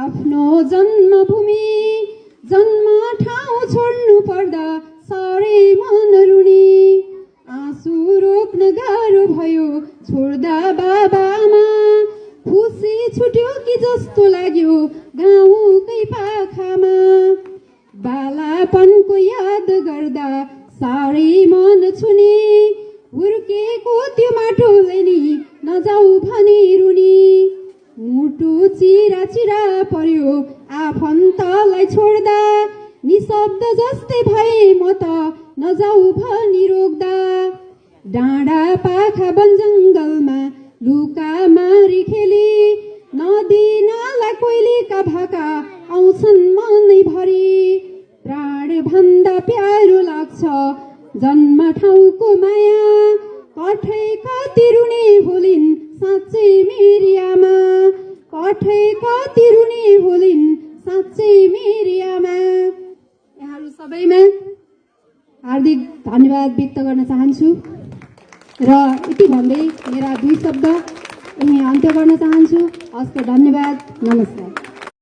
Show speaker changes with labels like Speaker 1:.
Speaker 1: आफ्नो जन्मभूमि जन्म ठाउँ छोड्नु पर्दा साह्रै मन रुनी आँसु रोक्न गाह्रो भयो छोड्दा बाबामा खुसी छुट्यो कि जस्तो लाग्यो गाउँकै पाखामा बालापनको याद गर्दा साह्रै मन छुनी हुर्केको त्यो माटोले नि नजाऊ भनी रुनी मुटु चिरा चिरा पर्यो आफन्तलाई छोड्दा निशब्द जस्तै भए म त नजाऊ भनी रोक्दा डाँडा पाखा वन जङ्गलमा लुका मारी खेली नदी नाला कोइलीका भाका आउँछन् मनैभरि प्राण भन्दा प्यारो लाग्छ जन्म ठाउँको माया कठै कति रुनी होलिन् साँच्चै मेरी आमा कठै कति रुनी होलिन् साँच्चै मेरी आमा। यहाँहरू सबैमा हार्दिक धन्यवाद व्यक्त गर्न चाहन्छु र यति भन्दै मेरा 2 शब्द यही अन्त्य गर्न चाहन्छु। हस्त धन्यवाद, नमस्कार।